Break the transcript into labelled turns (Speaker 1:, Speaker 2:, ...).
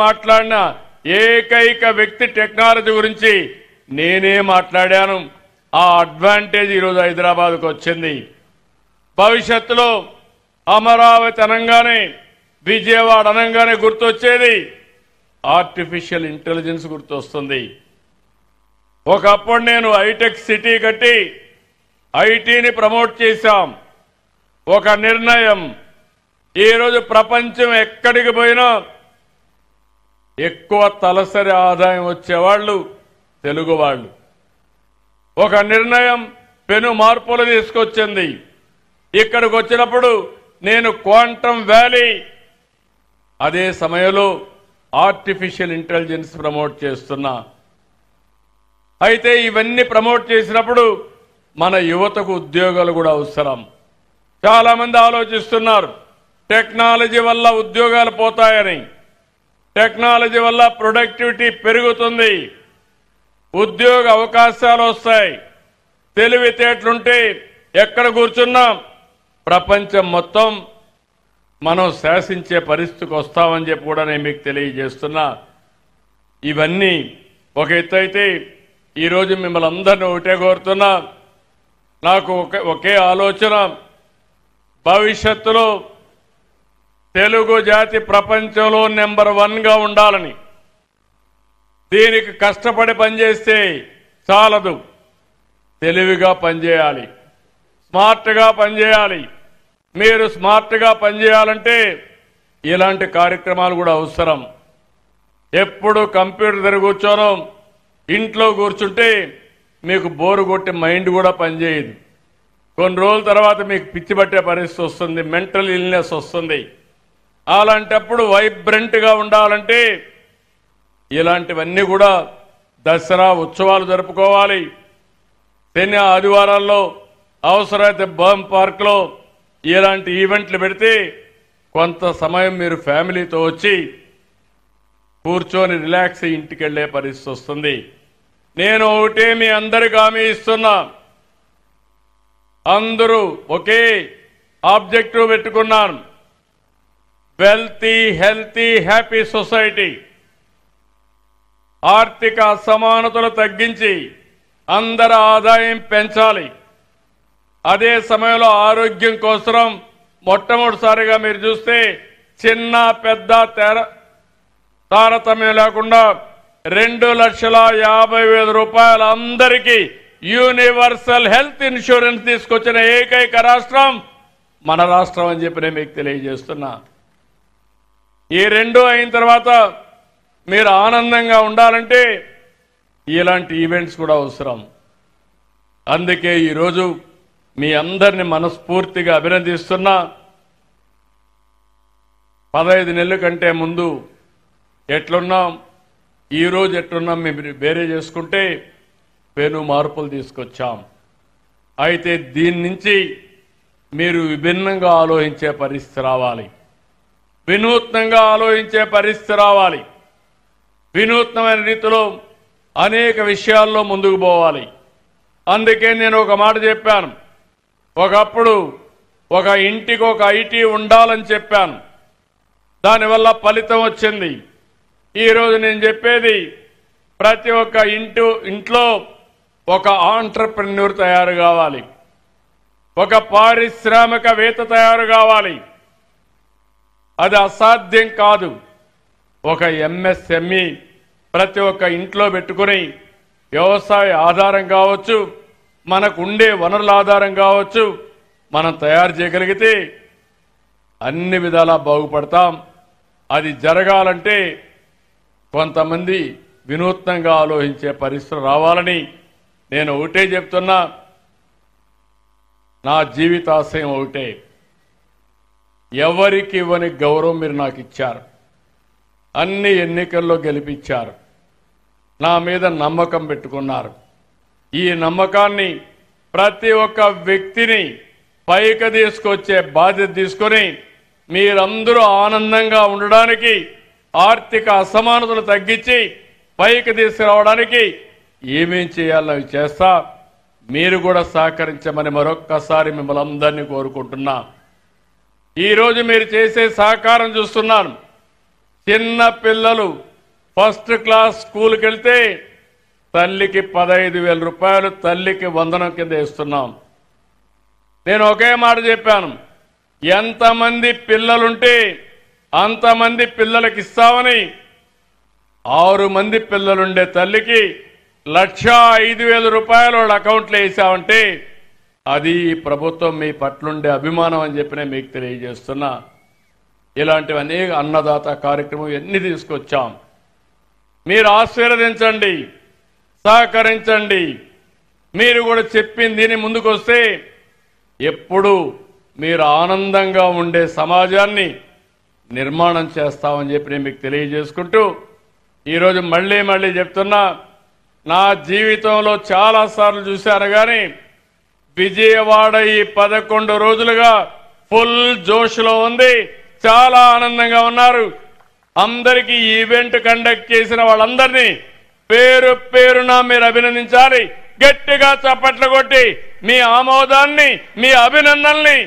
Speaker 1: మాట్లాడిన ఏకైక వ్యక్తి టెక్నాలజీ గురించి నేనే మాట్లాడాను. ఆ అడ్వాంటేజ్ ఈరోజు హైదరాబాద్కు వచ్చింది. భవిష్యత్తులో అమరావతి అనగానే, విజయవాడ అనగానే గుర్తొచ్చేది ఆర్టిఫిషియల్ ఇంటెలిజెన్స్ గుర్తొస్తుంది. ఒకప్పుడు నేను హైటెక్ సిటీ కట్టి ఐటీని ప్రమోట్ చేశాం. ఒక నిర్ణయం, ఈరోజు ప్రపంచం ఎక్కడికి పోయినా ఎక్కువ తలసరి ఆదాయం వచ్చేవాళ్ళు తెలుగు వాళ్ళు. ఒక నిర్ణయం పెను మార్పులు తీసుకొచ్చింది. ఇక్కడికి వచ్చినప్పుడు నేను క్వాంటమ్ వ్యాలీ, అదే సమయంలో ఆర్టిఫిషియల్ ఇంటెలిజెన్స్ ప్రమోట్ చేస్తున్నా. అయితే ఇవన్నీ ప్రమోట్ చేసినప్పుడు మన యువతకు ఉద్యోగాలు కూడా అవసరం. చాలా మంది ఆలోచిస్తున్నారు టెక్నాలజీ వల్ల ఉద్యోగాలు పోతాయని. టెక్నాలజీ వల్ల ప్రొడక్టివిటీ పెరుగుతుంది, ఉద్యోగ అవకాశాలు వస్తాయి. తెలివితేటలుంటే ఎక్కడ కూర్చున్నా ప్రపంచం మొత్తం మనం శాసించే పరిస్థితికి వస్తామని చెప్పి కూడా నేను మీకు తెలియజేస్తున్నా. ఇవన్నీ ఒక ఎత్తు అయితే ఈరోజు మిమ్మల్ని అందరినీ ఒకటే కోరుతున్నా. నాకు ఒకే ఆలోచన, భవిష్యత్తులో తెలుగు జాతి ప్రపంచంలో నెంబర్ 1గా ఉండాలని. దీనికి కష్టపడి పనిచేస్తే చాలదు, తెలివిగా పనిచేయాలి, స్మార్ట్గా పనిచేయాలి. మీరు స్మార్ట్గా పనిచేయాలంటే ఇలాంటి కార్యక్రమాలు కూడా అవసరం. ఎప్పుడు కంప్యూటర్ దగ్గర కూర్చోను, ఇంట్లో కూర్చుంటే మీకు బోరు కొట్టి మైండ్ కూడా పనిచేయదు. కొన్ని రోజుల తర్వాత మీకు పిచ్చి పట్టే పరిస్థితి వస్తుంది, మెంటల్ ఇల్నెస్ వస్తుంది. అలాంటప్పుడు వైబ్రెంట్గా ఉండాలంటే ఇలాంటివన్నీ కూడా దసరా ఉత్సవాలు జరుపుకోవాలి. శని ఆదివారాల్లో అవసరమైతే బర్మ్ పార్క్లో ఇలాంటి ఈవెంట్లు పెడితే కొంత సమయం మీరు ఫ్యామిలీతో వచ్చి కూర్చొని రిలాక్స్ అయ్యి ఇంటికి వెళ్ళే పరిస్థితి వస్తుంది. నేను ఒకటే మీ అందరికి హామీ ఇస్తున్నా, అందరూ ఒకే ఆబ్జెక్టివ్ పెట్టుకున్నాను, వెల్తీ హెల్తీ హ్యాపీ సొసైటీ. ఆర్థిక అసమానతలు తగ్గించి అందరి ఆదాయం పెంచాలి. అదే సమయంలో ఆరోగ్యం కోసం మొట్టమొదటిసారిగా మీరు చూస్తే చిన్న పెద్ద తారతమ్యం లేకుండా 2,50,000 రూపాయలు అందరికీ యూనివర్సల్ హెల్త్ ఇన్సూరెన్స్ తీసుకొచ్చిన ఏకైక రాష్ట్రం మన రాష్ట్రం అని చెప్పి నేను మీకు తెలియజేస్తున్నా. ఈ రెండు అయిన తర్వాత మీరు ఆనందంగా ఉండాలంటే ఇలాంటి ఈవెంట్స్ కూడా అవసరం. అందుకే ఈరోజు మీ అందరిని మనస్ఫూర్తిగా అభినందిస్తున్నా. 15 నెలల కంటే ముందు ఎట్లున్నాం, ఈరోజు ఎట్లున్నాం మేము వేరే చేసుకుంటే పెను మార్పులు తీసుకొచ్చాం. అయితే దీని నుంచి మీరు విభిన్నంగా ఆలోచించే పరిస్థితి రావాలి, వినూత్నంగా ఆలోచించే పరిస్థితి రావాలి. వినూత్నమైన రీతిలో అనేక విషయాల్లో ముందుకు పోవాలి. అందుకే నేను ఒక మాట చెప్పాను, ఒకప్పుడు ఒక ఇంటికి ఒక ఐటీ ఉండాలని చెప్పాను, దానివల్ల ఫలితం వచ్చింది. ఈరోజు నేను చెప్పేది ప్రతి ఒక్క ఇంట్లో ఒక ఆంట్రప్రెన్యూర్ తయారు కావాలి, ఒక పారిశ్రామికవేత్త తయారు కావాలి. అది అసాధ్యం కాదు. ఒక ఎంఎస్ఎంఈ ప్రతి ఒక్క ఇంట్లో పెట్టుకుని వ్యవసాయ ఆధారం కావచ్చు, మనకు ఉండే వనరుల ఆధారం కావచ్చు, మనం తయారు చేయగలిగితే అన్ని విధాలా బాగుపడతాం. అది జరగాలంటే కొంతమంది వినూత్నంగా ఆలోచించే పరిస్థితులు రావాలని నేను ఒకటే చెప్తున్నా. నా జీవితాశయం ఒకటే, ఎవరికి ఇవ్వని గౌరవం మీరు నాకు ఇచ్చారు, అన్ని ఎన్నికల్లో గెలిపించారు, నా మీద నమ్మకం పెట్టుకున్నారు. ఈ నమ్మకాన్ని ప్రతి ఒక్క వ్యక్తిని పైకి తీసుకొచ్చే బాధ్యత తీసుకొని మీరందరూ ఆనందంగా ఉండడానికి, ఆర్థిక అసమానతలు తగ్గించి పైకి తీసుకురావడానికి ఏమేం చేయాలో అవి చేస్తా. మీరు కూడా సహకరించమని మరొక్కసారి మిమ్మల్ని అందరినీ కోరుకుంటున్నా. ఈరోజు మీరు చేసే సహకారం చూస్తున్నాను. చిన్న పిల్లలు ఫస్ట్ క్లాస్ స్కూల్కి వెళ్తే తల్లికి 15,000 రూపాయలు తల్లికి వందనం కింద ఇస్తున్నాం. నేను ఒకే మాట చెప్పాను, ఎంతమంది పిల్లలుంటే అంతమంది పిల్లలకి ఇస్తామని 6 మంది పిల్లలుండే తల్లికి 1,05,000 రూపాయలు వాళ్ళ అకౌంట్లో వేసామంటే అది ఈ ప్రభుత్వం మీ పట్లుండే అభిమానం అని చెప్పి నేను మీకు తెలియజేస్తున్నా. ఇలాంటివి అనేక అన్నదాత కార్యక్రమం ఎన్ని తీసుకొచ్చాం. మీరు ఆశీర్వదించండి, సహకరించండి. మీరు కూడా చెప్పింది దీని ముందుకొస్తే ఎప్పుడు మీరు ఆనందంగా ఉండే సమాజాన్ని నిర్మాణం చేస్తామని చెప్పి నేను మీకు తెలియజేసుకుంటూ ఈరోజు మళ్ళీ చెప్తున్నా, నా జీవితంలో చాలాసార్లు చూశాను కానీ విజయవాడ ఈ 11 రోజులుగా ఫుల్ జోష్లో ఉంది. చాలా ఆనందంగా ఉన్నారు. అందరికీ ఈవెంట్ కండక్ట్ చేసిన వాళ్ళందరినీ పేరు పేరున మీరు అభినందించాలి. గట్టిగా చప్పట్లు కొట్టి మీ ఆమోదాన్ని, మీ అభినందనల్ని